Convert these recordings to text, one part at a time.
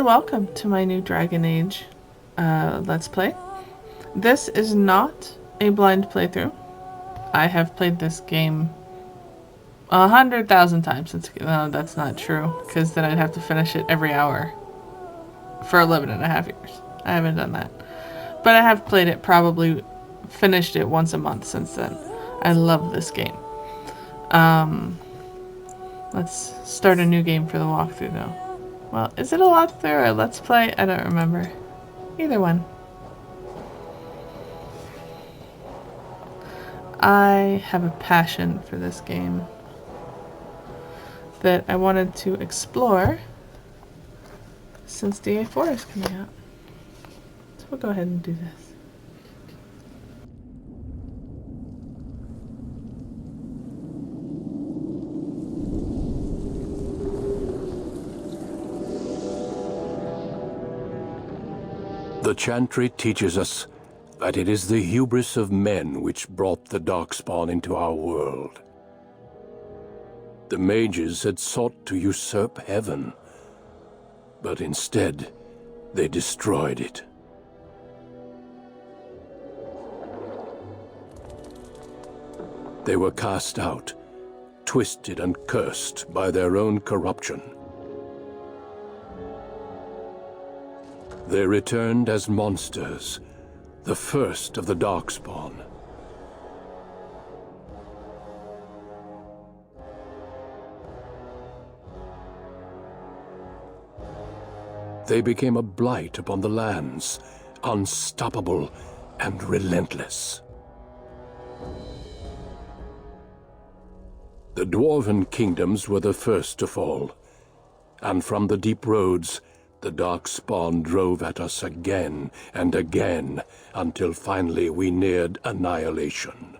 welcome to my new Dragon Age Let's Play. This is not a blind playthrough. I have played this game 100,000 times. No, that's not true, because then I'd have to finish it every hour for 11.5 years. I haven't done that. But I have played it, probably finished it once a month since then. I love this game. Let's start a new game for the walkthrough though. Well, is it a walkthrough or a let's play? I don't remember. Either one. I have a passion for this game that I wanted to explore since DA4 is coming out. So we'll go ahead and do this. The Chantry teaches us that it is the hubris of men which brought the Darkspawn into our world. The mages had sought to usurp heaven, but instead they destroyed it. They were cast out, twisted and cursed by their own corruption. They returned as monsters, the first of the Darkspawn. They became a blight upon the lands, unstoppable and relentless. The Dwarven kingdoms were the first to fall, and from the deep roads, the Darkspawn drove at us again and again, until finally we neared annihilation.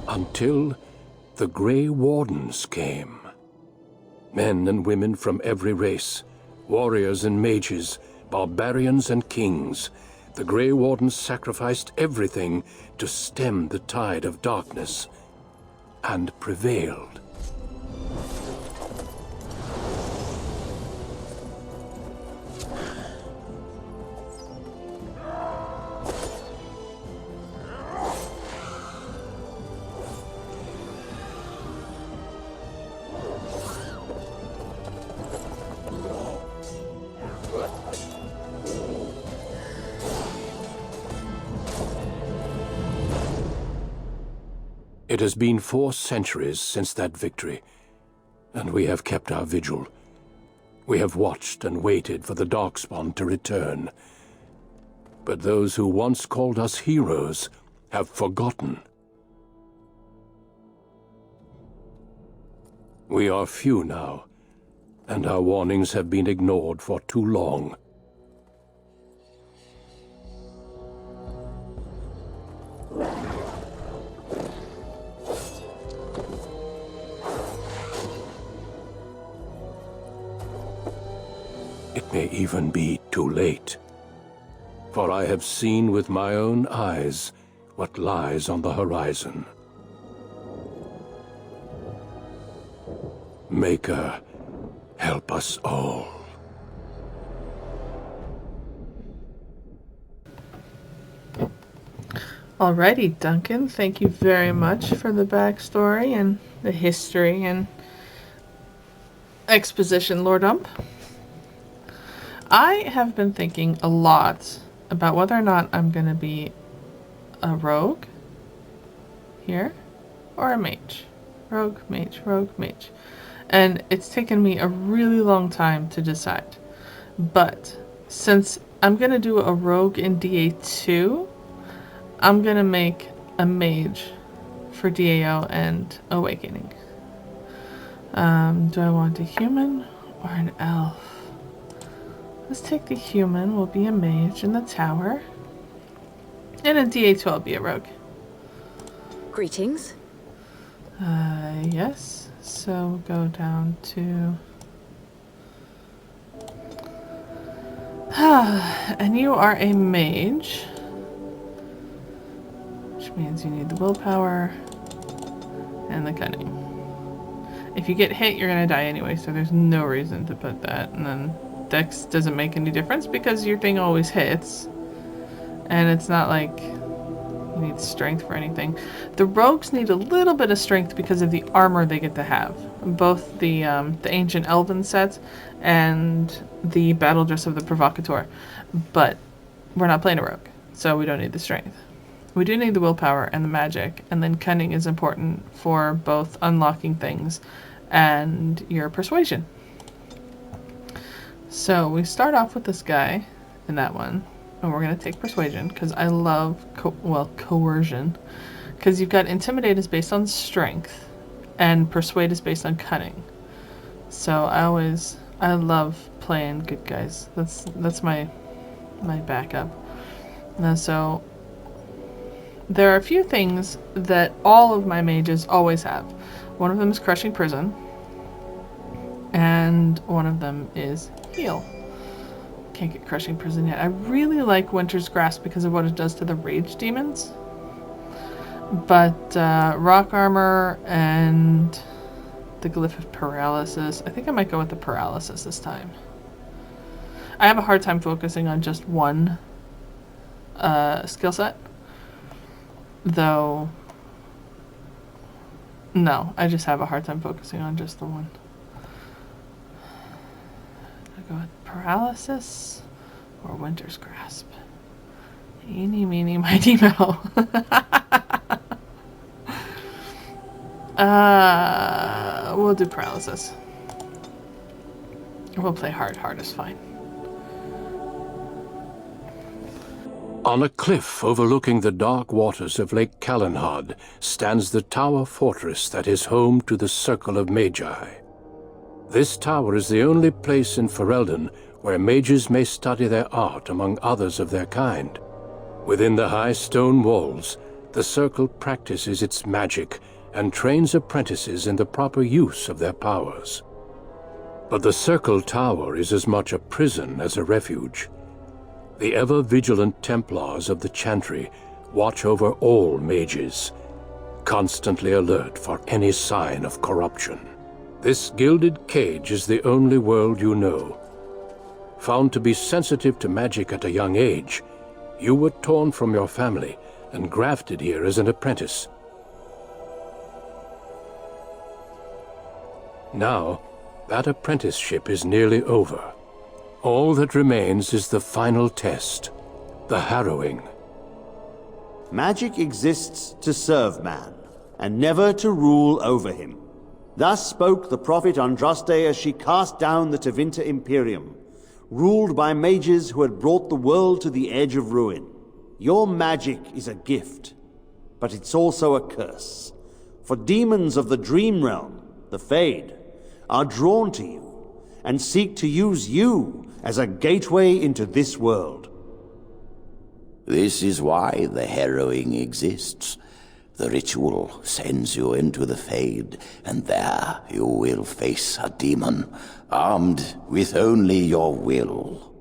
Until the Grey Wardens came. Men and women from every race, warriors and mages, barbarians and kings. The Grey Wardens sacrificed everything to stem the tide of darkness, and prevailed. It has been 4 centuries since that victory, and we have kept our vigil. We have watched and waited for the Darkspawn to return. But those who once called us heroes have forgotten. We are few now, and our warnings have been ignored for too long. It may even be too late, for I have seen with my own eyes what lies on the horizon. Maker, help us all. Alrighty, Duncan, thank you very much for the backstory and the history and exposition, Lord Ump. I have been thinking a lot about whether or not I'm going to be a rogue here or a mage. Rogue, mage, rogue, mage. And it's taken me a really long time to decide. But since I'm going to do a rogue in DA2, I'm going to make a mage for DAO and Awakening. Do I want a human or an elf? Let's take the human. We'll be a mage in the tower. And in DA2 I'll be a rogue. Greetings. Yes. So go down to... and you are a mage. Which means you need the willpower and the cunning. If you get hit, you're gonna die anyway, so there's no reason to put that. And then Dex doesn't make any difference because your thing always hits. And it's not like you need strength for anything. The rogues need a little bit of strength because of the armor they get to have. Both the ancient elven set and the battle dress of the provocateur. But we're not playing a rogue, so we don't need the strength. We do need the willpower and the magic, and then cunning is important for both unlocking things and your persuasion. So we start off with this guy in that one, and we're going to take persuasion because I love coercion, because you've got intimidate is based on strength and persuade is based on cunning. So I love playing good guys. That's my backup. So there are a few things that all of my mages always have. One of them is Crushing Prison, and one of them is Heal. Can't get Crushing Prison yet. I really like Winter's Grasp because of what it does to the rage demons. But Rock Armor and the Glyph of Paralysis. I think I might go with the Paralysis this time. I have a hard time focusing on just one skill set. Though, no, I just have a hard time focusing on just the one. I go with Paralysis or Winter's Grasp. Eeny, meeny, miny, moe. We'll do Paralysis. We'll play hard. Hard is fine. On a cliff overlooking the dark waters of Lake Calenhad stands the tower fortress that is home to the Circle of Magi. This tower is the only place in Ferelden where mages may study their art among others of their kind. Within the high stone walls, the Circle practices its magic and trains apprentices in the proper use of their powers. But the Circle Tower is as much a prison as a refuge. The ever-vigilant Templars of the Chantry watch over all mages, constantly alert for any sign of corruption. This gilded cage is the only world you know. Found to be sensitive to magic at a young age, you were torn from your family and grafted here as an apprentice. Now, that apprenticeship is nearly over. All that remains is the final test, the Harrowing. Magic exists to serve man, and never to rule over him. Thus spoke the prophet Andraste as she cast down the Tevinter Imperium, ruled by mages who had brought the world to the edge of ruin. Your magic is a gift, but it's also a curse. For demons of the Dream Realm, the Fade, are drawn to you, and seek to use you as a gateway into this world. This is why the Harrowing exists. The ritual sends you into the Fade, and there you will face a demon, armed with only your will.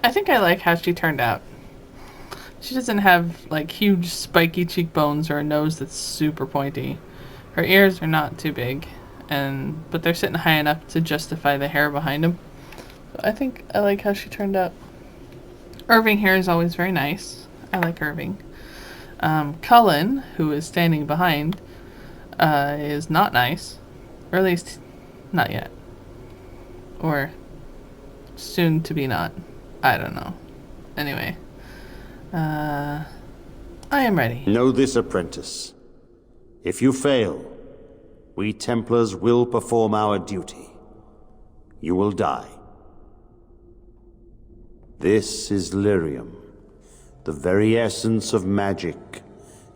I think I like how she turned out. She doesn't have, like, huge spiky cheekbones or a nose that's super pointy. Her ears are not too big, but they're sitting high enough to justify the hair behind them. So I think I like how she turned out. Irving here is always very nice. I like Irving. Cullen, who is standing behind, is not nice. Or at least, not yet. Or soon to be not. I don't know. Anyway. I am ready. Know this, apprentice. If you fail, we Templars will perform our duty. You will die. This is lyrium, the very essence of magic,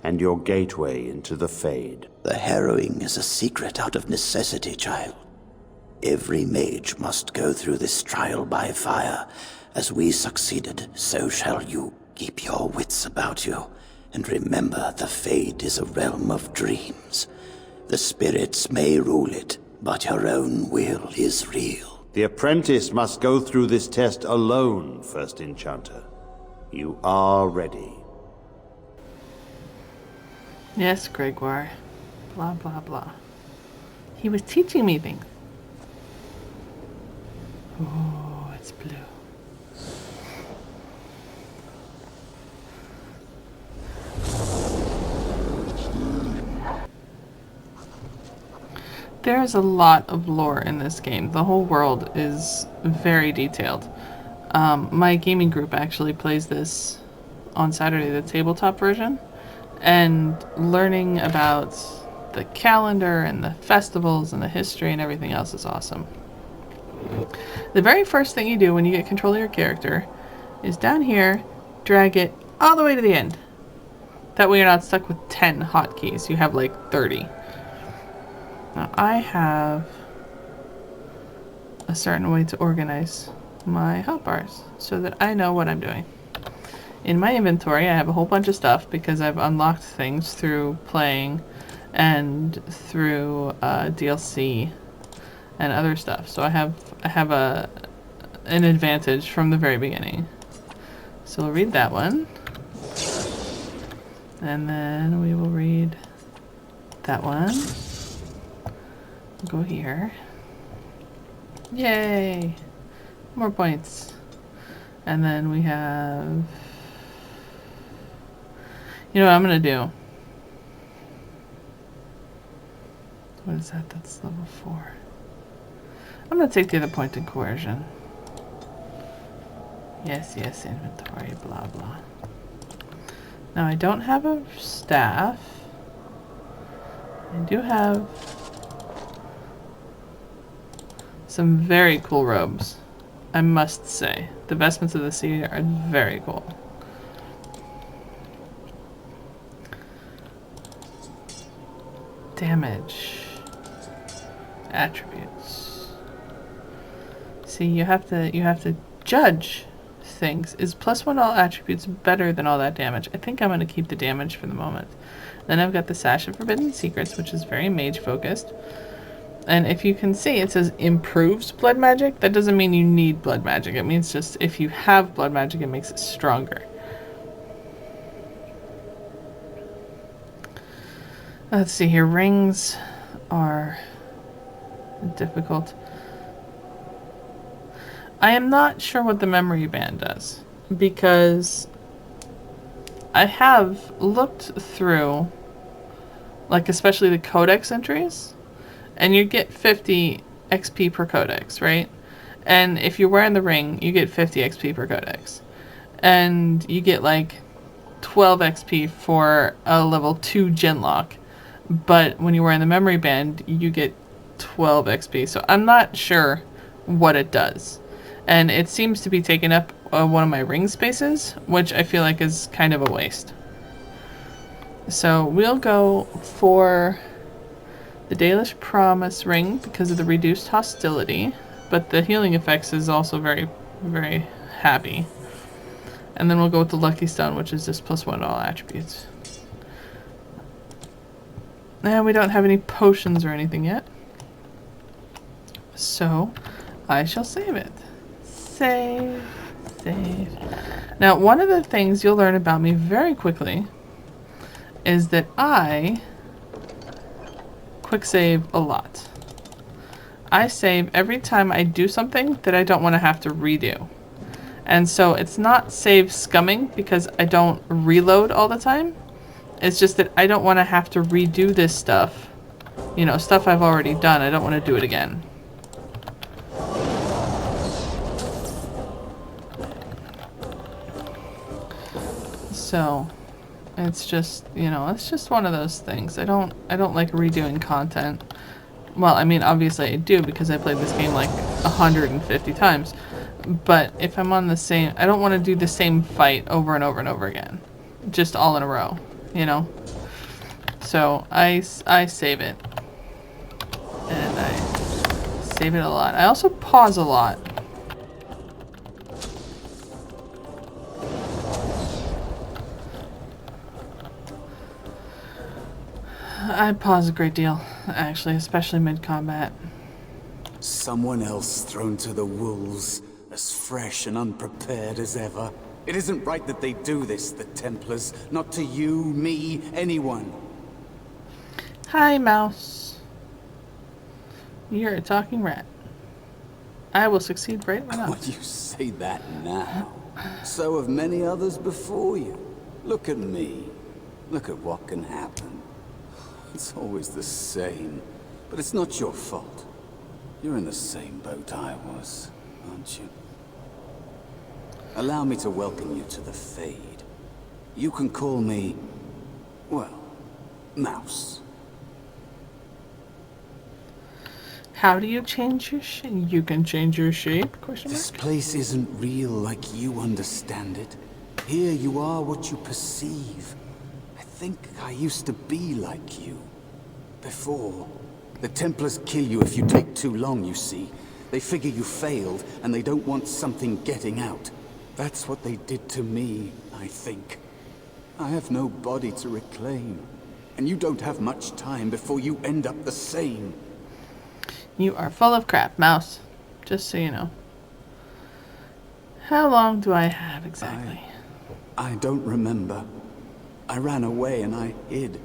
and your gateway into the Fade. The Harrowing is a secret out of necessity, child. Every mage must go through this trial by fire. As we succeeded, so shall you. Keep your wits about you, and remember the Fade is a realm of dreams. The spirits may rule it, but your own will is real. The apprentice must go through this test alone, First Enchanter. You are ready. Yes, Gregoire. Blah, blah, blah. He was teaching me things. Oh, it's blue. There's a lot of lore in this game. The whole world is very detailed. My gaming group actually plays this on Saturday, the tabletop version, and learning about the calendar and the festivals and the history and everything else is awesome. The very first thing you do when you get control of your character is down here, drag it all the way to the end. That way you're not stuck with 10 hotkeys. You have like 30. Now I have a certain way to organize my hotbars so that I know what I'm doing. In my inventory I have a whole bunch of stuff because I've unlocked things through playing and through DLC and other stuff. So I have an advantage from the very beginning. So we'll read that one. And then we will read that one. Go here. Yay! More points. And then we have... You know what I'm gonna do? What is that? That's level 4. I'm gonna take the other point in coercion. Yes, yes, inventory, blah, blah. Now I don't have a staff. I do have some very cool robes, I must say. The Vestments of the Sea are very cool. Damage. Attributes. See, you have to judge things. Is +1 to all attributes better than all that damage? I think I'm going to keep the damage for the moment. Then I've got the Sash of Forbidden Secrets, which is very mage focused. And if you can see, it says improves blood magic. That doesn't mean you need blood magic. It means just if you have blood magic, it makes it stronger. Let's see here. Rings are difficult. I am not sure what the memory band does, because I have looked through, like especially the codex entries, and you get 50 XP per codex, right? And if you're wearing the ring, you get 50 XP per codex. And you get like 12 XP for a level 2 genlock. But when you're wearing the memory band, you get 12 XP. So I'm not sure what it does. And it seems to be taking up one of my ring spaces, which I feel like is kind of a waste. So we'll go for the Dalish Promise ring because of the reduced hostility, but the healing effects is also very, very happy. And then we'll go with the Lucky Stone, which is just +1 to all attributes. And we don't have any potions or anything yet. So I shall save it. Save. Now, one of the things you'll learn about me very quickly is that I quick save a lot. I save every time I do something that I don't want to have to redo. And so it's not save scumming because I don't reload all the time. It's just that I don't want to have to redo this stuff. You know, stuff I've already done. I don't want to do it again. So it's just, you know, it's just one of those things. I don't like redoing content. Well, I mean, obviously I do because I played this game like 150 times. But if I'm on the same, I don't want to do the same fight over and over and over again. Just all in a row, you know? So I save it. And I save it a lot. I also pause a lot. I pause a great deal, actually, especially mid-combat. Someone else thrown to the wolves, as fresh and unprepared as ever. It isn't right that they do this, the Templars. Not to you, me, anyone. Hi, mouse. You're a talking rat. I will succeed right or When not. you say that now, so have many others before you. Look at me. Look at what can happen. It's always the same, but it's not your fault. You're in the same boat I was, aren't you? Allow me to welcome you to the Fade. You can call me, well, Mouse. How do you change your shape? You can change your shape? Question This mark? place isn't real like you understand it. Here you are what you perceive. I think I used to be like you. Before. The Templars kill you if you take too long, you see. They figure you failed, and they don't want something getting out. That's what they did to me, I think. I have no body to reclaim. And you don't have much time before you end up the same. You are full of crap, mouse. Just so you know. How long do I have exactly? I don't remember. I ran away and I hid.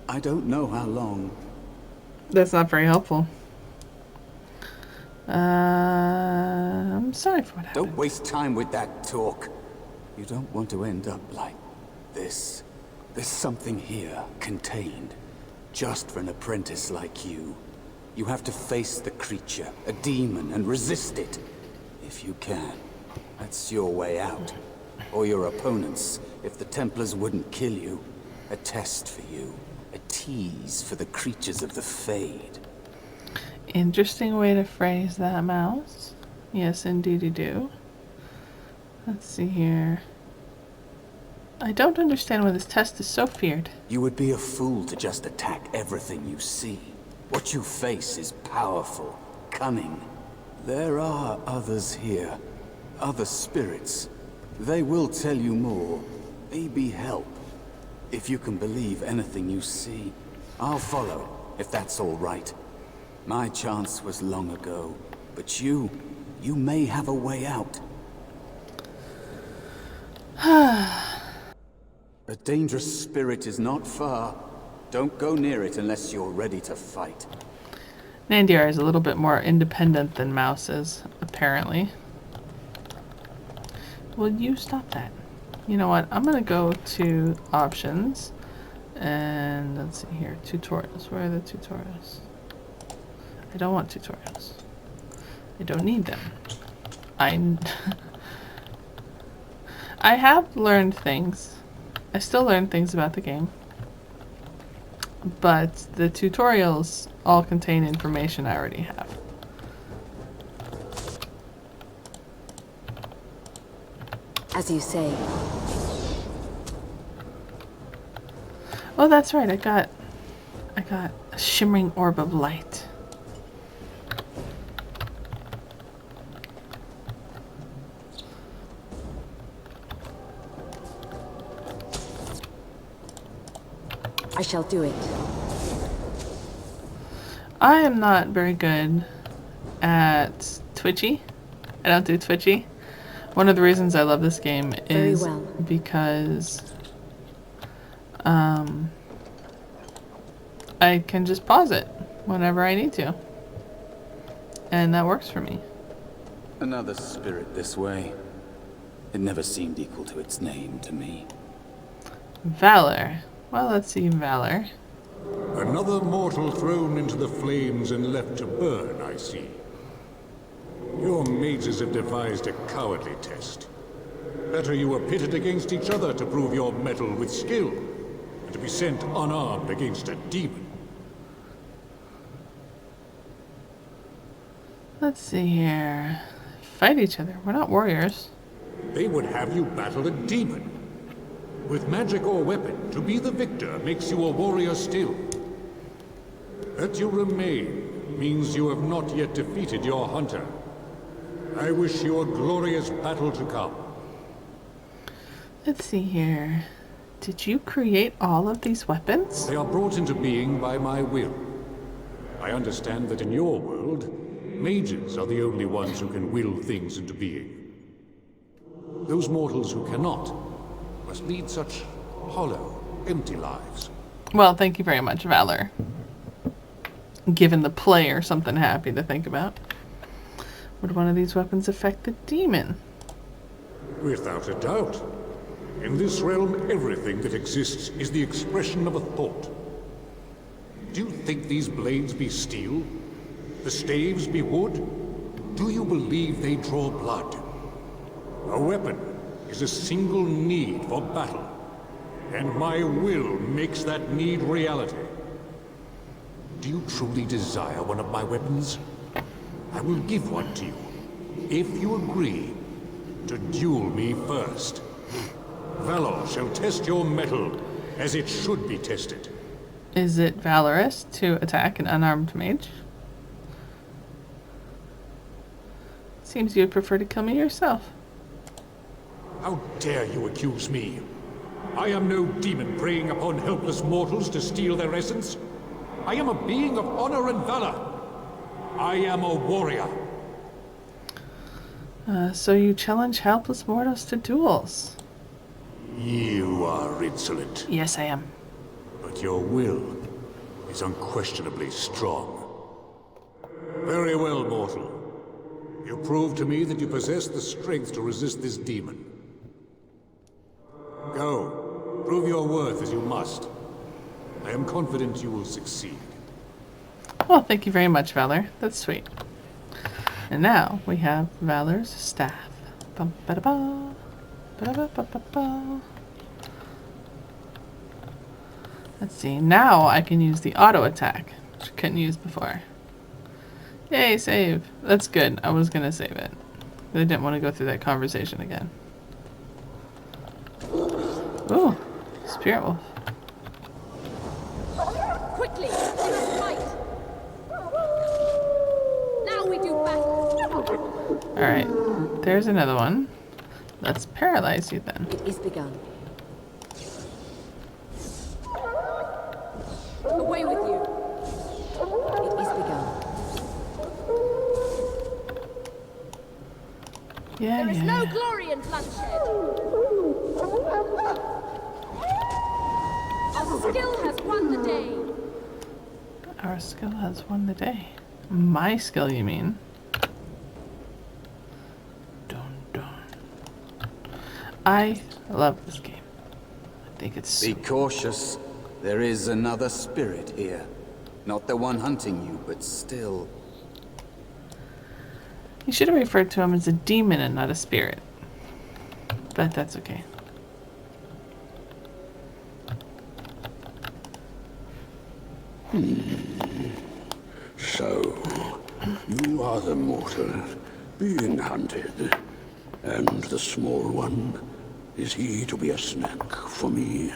I don't know how long. That's not very helpful. I'm sorry for what happened. Don't waste time with that talk. You don't want to end up like this. There's something here, contained. Just for an apprentice like you. You have to face the creature, a demon, and resist it. If you can. That's your way out. Or your opponents, if the Templars wouldn't kill you. A test for you. A tease for the creatures of the Fade. Interesting way to phrase that, mouse. Yes, indeed you do. Let's see here. I don't understand why this test is so feared. You would be a fool to just attack everything you see. What you face is powerful, cunning. There are others here. Other spirits. They will tell you more. Maybe help. If you can believe anything you see, I'll follow, if that's all right. My chance was long ago, but you may have a way out. A dangerous spirit is not far. Don't go near it unless you're ready to fight. Nandiar is a little bit more independent than Mouse is, apparently. Will you stop that? You know what? I'm gonna go to options. And let's see here. Tutorials. Where are the tutorials? I don't want tutorials. I don't need them. I have learned things. I still learn things about the game. But the tutorials all contain information I already have. As you say. Oh, that's right. I got a shimmering orb of light. I shall do it. I am not very good at Twitchy. I don't do Twitchy. One of the reasons I love this game is Very well. because I can just pause it whenever I need to. And that works for me. Another spirit this way. It never seemed equal to its name to me. Valor. Well, let's see Valor. Another mortal thrown into the flames and left to burn, I see. Your mages have devised a cowardly test. Better you were pitted against each other to prove your mettle with skill, and to be sent unarmed against a demon. Let's see here. Fight each other. We're not warriors. They would have you battle a demon. With magic or weapon, to be the victor makes you a warrior still. That you remain means you have not yet defeated your hunter. I wish you a glorious battle to come. Let's see here. Did you create all of these weapons? They are brought into being by my will. I understand that in your world, mages are the only ones who can will things into being. Those mortals who cannot must lead such hollow, empty lives. Well, thank you very much, Valor. Giving the player something happy to think about. Would one of these weapons affect the demon? Without a doubt. In this realm, everything that exists is the expression of a thought. Do you think these blades be steel? The staves be wood? Do you believe they draw blood? A weapon is a single need for battle, and my will makes that need reality. Do you truly desire one of my weapons? I will give one to you, if you agree to duel me first. Valor shall test your mettle as it should be tested. Is it valorous to attack an unarmed mage? Seems you would prefer to kill me yourself. How dare you accuse me? I am no demon preying upon helpless mortals to steal their essence. I am a being of honor and valor. I am a warrior. So you challenge helpless mortals to duels? You are insolent, Yes, I am. but your will is unquestionably strong. Very well, mortal. You prove to me that you possess the strength to resist this demon. Go. Prove your worth as you must. I am confident you will succeed. Well, thank you very much, Valor. That's sweet. And now we have Valor's staff. Bum, ba-da-ba. Ba-da-ba-ba-ba-ba. Let's see. Now I can use the auto attack, which I couldn't use before. Yay, save. That's good. I was gonna save it. I didn't want to go through that conversation again. Ooh, Spirit Wolf. Quickly, let us fight. Now we do battle. Alright, there's another one. Let's paralyze you then. It is begun. Away with you. It is begun. Yeah, There is yeah. no glory in bloodshed. Our skill has won the day. Our skill has won the day. My skill, you mean? Dun, dun. I love this game. I think it's Be cautious. There is another spirit here. Not the one hunting you, but still. You should have referred to him as a demon and not a spirit. But that's okay. So, you are the mortal being hunted. And the small one, is he to be a snack for me?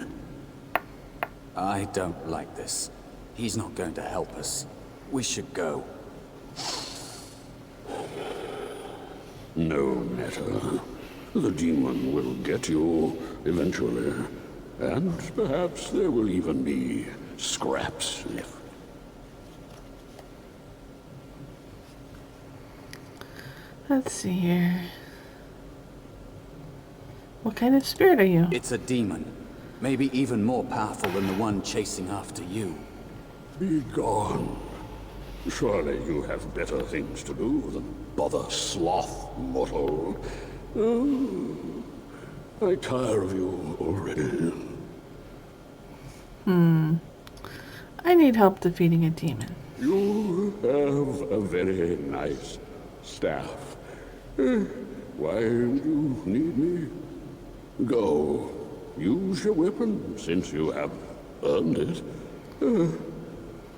I don't like this. He's not going to help us. We should go. No matter. The demon will get you eventually. And perhaps there will even be scraps left. Let's see here. What kind of spirit are you? It's a demon. Maybe even more powerful than the one chasing after you. Be gone. Surely you have better things to do than bother sloth, mortal. Oh, I tire of you already. I need help defeating a demon. You have a very nice staff. Why do you need me? Go. Use your weapon, since you have earned it.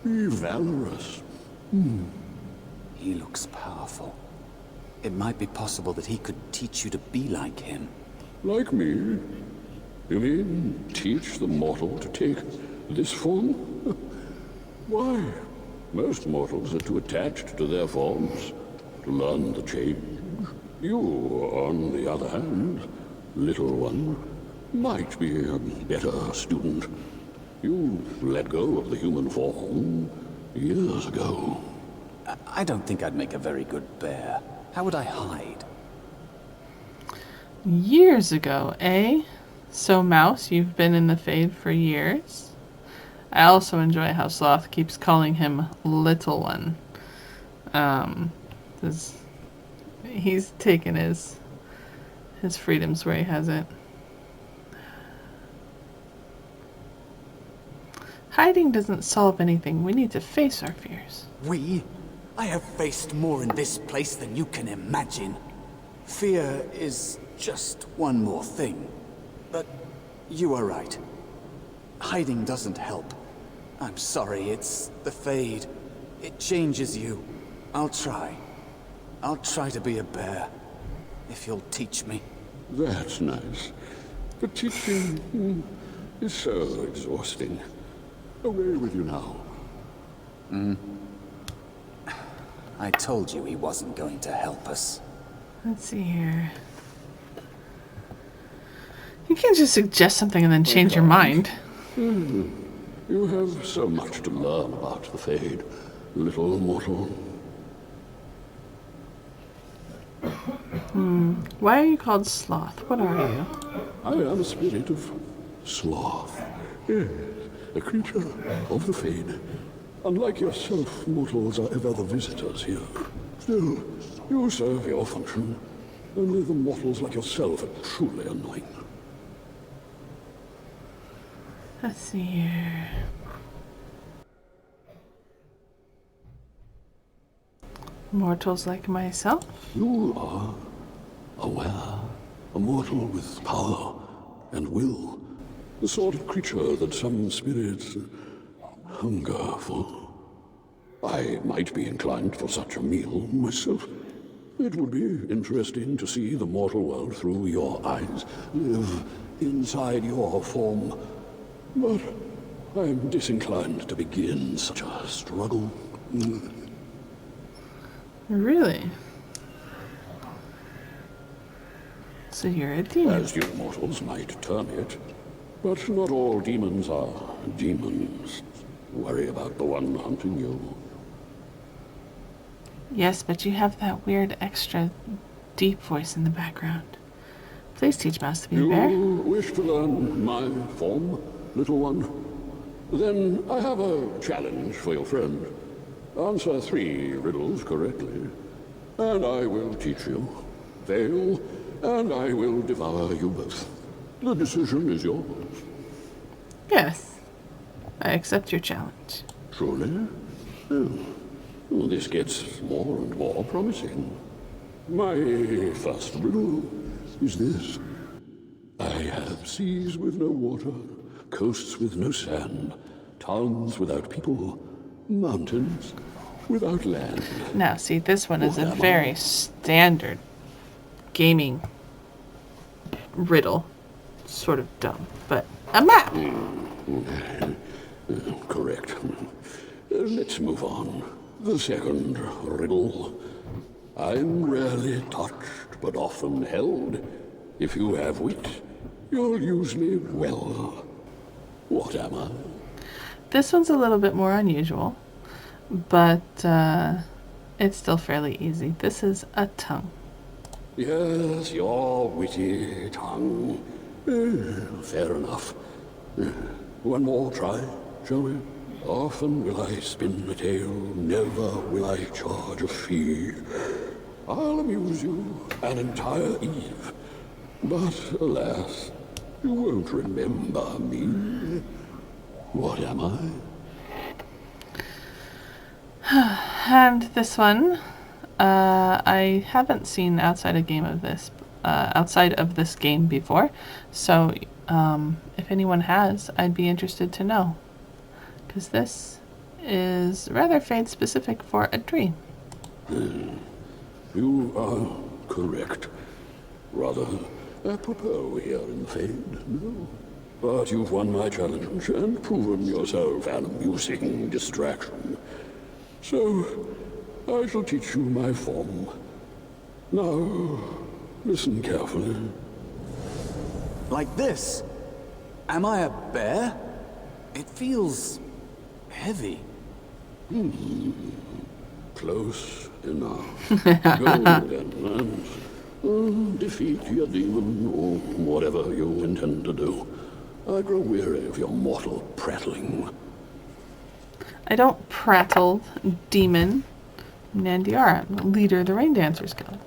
Be valorous. He looks powerful. It might be possible that he could teach you to be like him. Like me? You mean teach the mortal to take this form? Why? Most mortals are too attached to their forms to learn the change. You, on the other hand, little one, might be a better student. You let go of the human form years ago. I don't think I'd make a very good bear. How would I hide? Years ago, eh? So, Mouse, you've been in the Fade for years? I also enjoy how Sloth keeps calling him Little One. 'Cause he's taken his freedoms where he has it. Hiding doesn't solve anything. We need to face our fears. I have faced more in this place than you can imagine. Fear is just one more thing. But you are right. Hiding doesn't help. I'm sorry, it's the Fade. It changes you. I'll try. I'll try to be a bear. If you'll teach me. That's nice. But teaching is so exhausting. Away with you now. I told you he wasn't going to help us. Let's see here. You can't just suggest something and then change your mind. You have so much to learn about the Fade, little mortal. Why are you called Sloth? What are you? I am a spirit of sloth. Yes, a creature of the Fade. Unlike yourself, mortals are ever the visitors here. Still, you serve your function. Only the mortals like yourself are truly annoying. Let's see here. Mortals like myself? You are aware, a mortal with power and will. The sort of creature that some spirits hunger for. I might be inclined for such a meal myself. It would be interesting to see the mortal world through your eyes, live inside your form. But I'm disinclined to begin such a struggle. Really? So you're a demon? As you mortals might term it. But not all demons are demons. Worry about the one hunting you. Yes, but you have that weird extra deep voice in the background. Please teach Mouse to be a bear. You wish to learn my form, little one? Then I have a challenge for your friend. Answer 3 riddles correctly, and I will teach you. Fail, and I will devour you both. The decision is yours. Yes. I accept your challenge. Truly? Well, this gets more and more promising. My first riddle is this. I have seas with no water, coasts with no sand, towns without people, mountains without land. Now, see, this one is a What am very I? standard gaming riddle. Sort of dumb, but a map! Correct. Let's move on. The second riddle. I'm rarely touched, but often held. If you have wit, you'll use me well. What am I? This one's a little bit more unusual, but it's still fairly easy. This is a tongue. Yes, your witty tongue. Fair enough. One more try, shall we? Often will I spin a tale, never will I charge a fee. I'll amuse you an entire eve, but alas, you won't remember me. What am I? And this one, I haven't seen outside of this game before, so if anyone has, I'd be interested to know, because this is rather Fade specific for a dream. You are correct. Rather apropos here in the Fade, no? But you've won my challenge and proven yourself an amusing distraction. So, I shall teach you my form. Now, listen carefully. Like this? Am I a bear? It feels heavy. Close enough. Go then, and defeat your demon, or whatever you intend to do. I grow weary of your mortal prattling. I don't prattle, demon. I'm Nandiara, I'm the leader of the Rain Dancers Guild.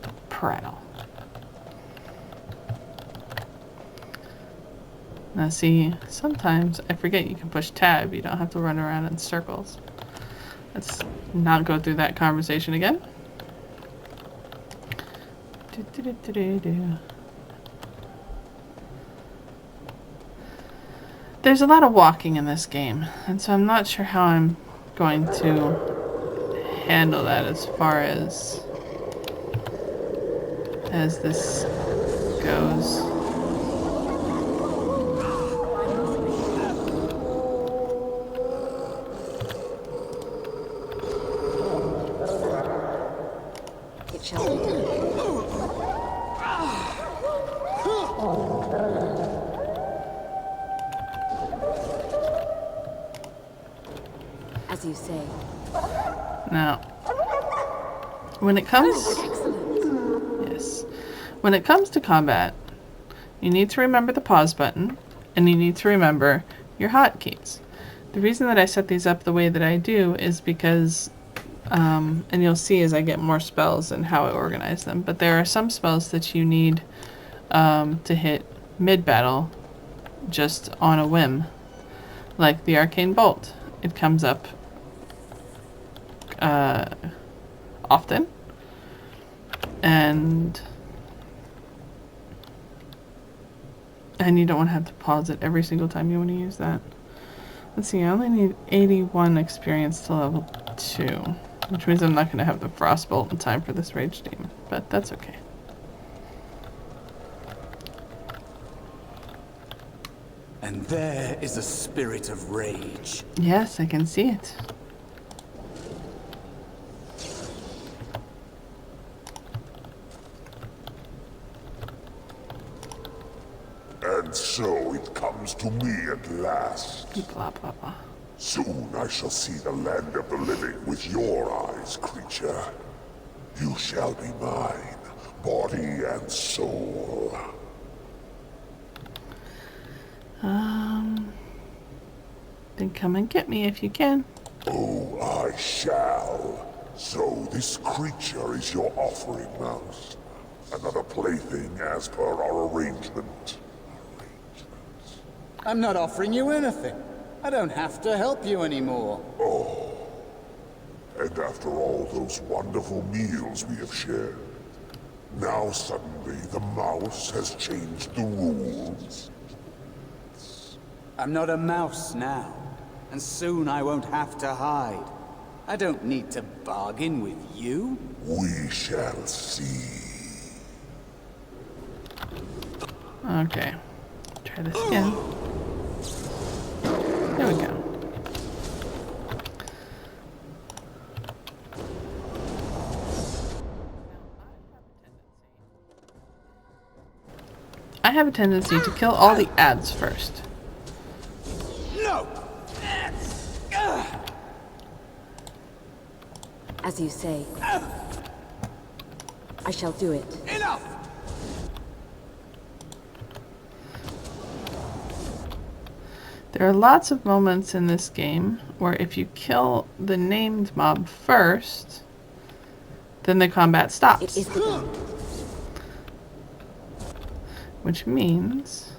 Don't prattle. Now see, sometimes I forget you can push tab. You don't have to run around in circles. Let's not go through that conversation again. There's a lot of walking in this game, and so I'm not sure how I'm going to handle that as far as this goes. It shall be done. As you say. Now, when it comes... Excellent. Yes. When it comes to combat, you need to remember the pause button, and you need to remember your hotkeys. The reason that I set these up the way that I do is because, and you'll see as I get more spells and how I organize them, but there are some spells that you need to hit mid-battle just on a whim. Like the Arcane Bolt. It comes up often, and you don't want to have to pause it every single time you want to use that. Let's see, I only need 81 experience to level 2, which means I'm not going to have the Frostbolt in time for this Rage Demon, but that's okay. And there is a spirit of rage. Yes, I can see it. And so it comes to me at last. Blah, blah, blah. Soon I shall see the land of the living with your eyes, creature. You shall be mine, body and soul. Then come and get me if you can. Oh, I shall. So this creature is your offering, Mouse. Another plaything as per our arrangement. I'm not offering you anything. I don't have to help you anymore. Oh. And after all those wonderful meals we have shared, now suddenly the mouse has changed the rules. I'm not a mouse now, and soon I won't have to hide. I don't need to bargain with you. We shall see. Okay. Try this again. There we go. I have a tendency to kill all the ads first. No! As you say. I shall do it. Enough! There are lots of moments in this game where if you kill the named mob first, then the combat stops. It is begun. Which means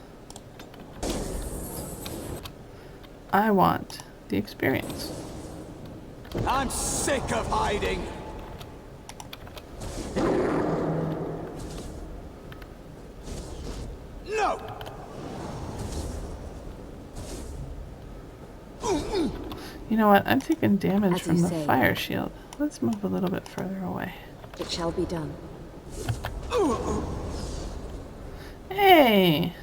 I want the experience. I'm sick of hiding! No! You know what? I'm taking damage As from you the say. fire shield. Let's move a little bit further away. It shall be done. Hey!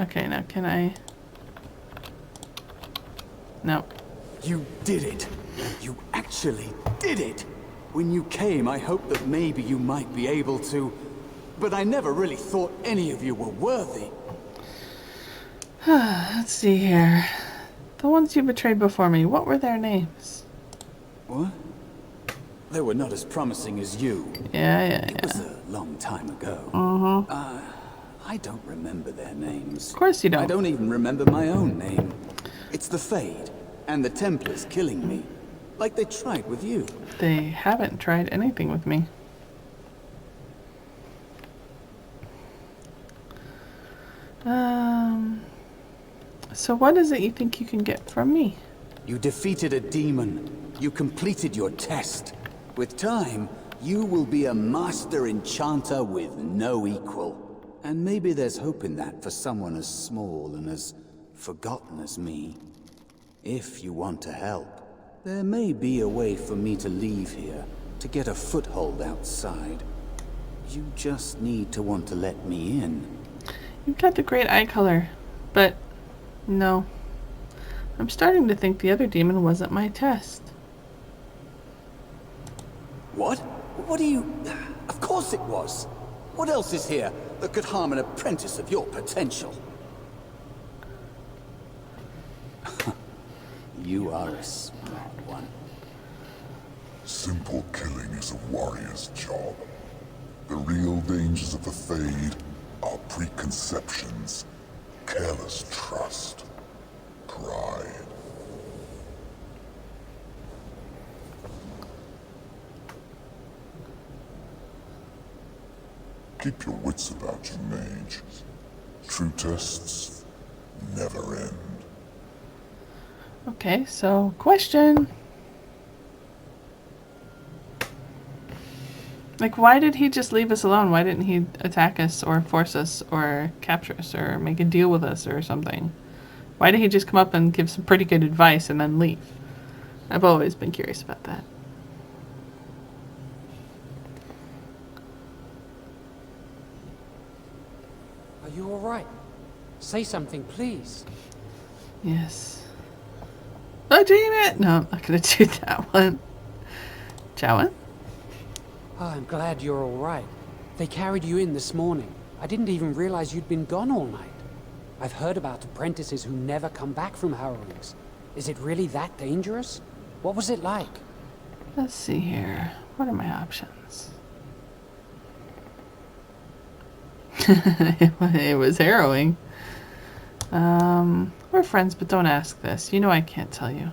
Okay, now can I... No. You did it! You actually did it! When you came, I hoped that maybe you might be able to... but I never really thought any of you were worthy. Let's see here. The ones you betrayed before me, what were their names? What? They were not as promising as you. Yeah. It was a long time ago. I don't remember their names. Of course you don't. I don't even remember my own name. It's the Fade, and the Templars killing me. Like they tried with you. They haven't tried anything with me. So what is it you think you can get from me? You defeated a demon. You completed your test. With time, you will be a master enchanter with no equal. And maybe there's hope in that for someone as small and as forgotten as me. If you want to help, there may be a way for me to leave here, to get a foothold outside. You just need to want to let me in. You've got the great eye color, but no. I'm starting to think the other demon wasn't my test. What? What do you... Of course it was. What else is here that could harm an apprentice of your potential? You are a smart one. Simple killing is a warrior's job. The real dangers of the Fade are preconceptions, careless trust, pride. Keep your wits about you, mage. True tests never end. Okay, so question. Like, why did he just leave us alone? Why didn't he attack us or force us or capture us or make a deal with us or something? Why did he just come up and give some pretty good advice and then leave? I've always been curious about that. Are you all right? Say something, please. Yes. Oh, damn it! No, I'm not going to do that one. Jowan? Oh, I'm glad you're all right. They carried you in this morning. I didn't even realize you'd been gone all night. I've heard about apprentices who never come back from Harrowings. Is it really that dangerous? What was it like? Let's see here. What are my options? It was harrowing. We're friends, but don't ask this. You know I can't tell you.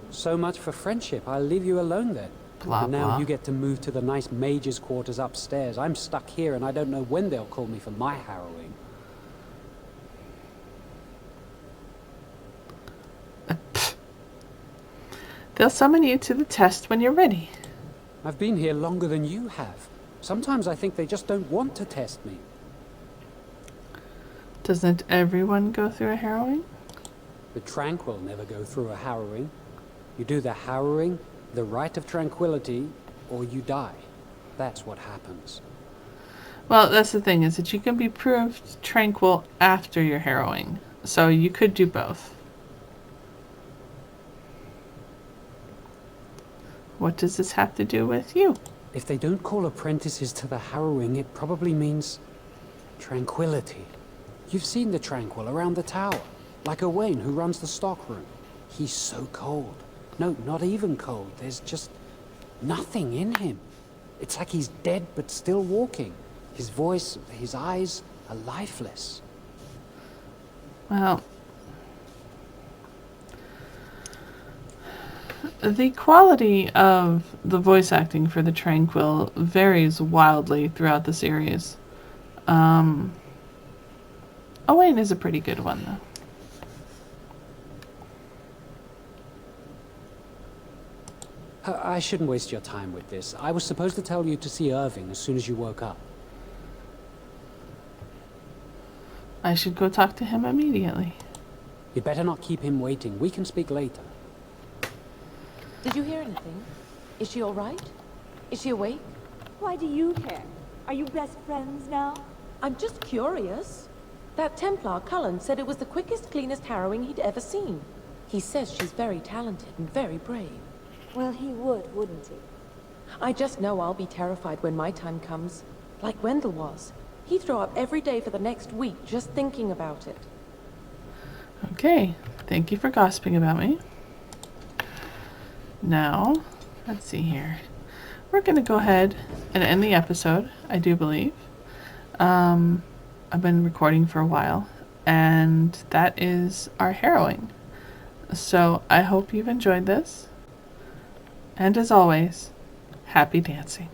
So much for friendship. I'll leave you alone then. Blah, And now blah. you get to move to the nice mage's quarters upstairs. I'm stuck here and I don't know when they'll call me for my harrowing. They'll summon you to the test when you're ready. I've been here longer than you have. Sometimes I think they just don't want to test me. Doesn't everyone go through a harrowing? The tranquil never go through a harrowing. You do the harrowing, the rite of tranquility, or you die. That's what happens. Well, that's the thing, is that you can be proved tranquil after your harrowing. So you could do both. What does this have to do with you? If they don't call apprentices to the harrowing, it probably means tranquility. You've seen the tranquil around the tower, like Owain who runs the stockroom. He's so cold. No, not even cold. There's just nothing in him. It's like he's dead but still walking. His voice, his eyes are lifeless. Well, the quality of the voice acting for the Tranquil varies wildly throughout the series. Owain is a pretty good one, though. I shouldn't waste your time with this. I was supposed to tell you to see Irving as soon as you woke up. I should go talk to him immediately. You'd better not keep him waiting. We can speak later. Did you hear anything? Is she all right? Is she awake? Why do you care? Are you best friends now? I'm just curious. That Templar, Cullen, said it was the quickest, cleanest harrowing he'd ever seen. He says she's very talented and very brave. Well, he would, wouldn't he? I just know I'll be terrified when my time comes. like Wendell was. He'd throw up every day for the next week just thinking about it. Okay, thank you for gossiping about me. Now, let's see here. We're going to go ahead and end the episode, I do believe. I've been recording for a while, and that is our harrowing. So I hope you've enjoyed this. And as always, happy dancing.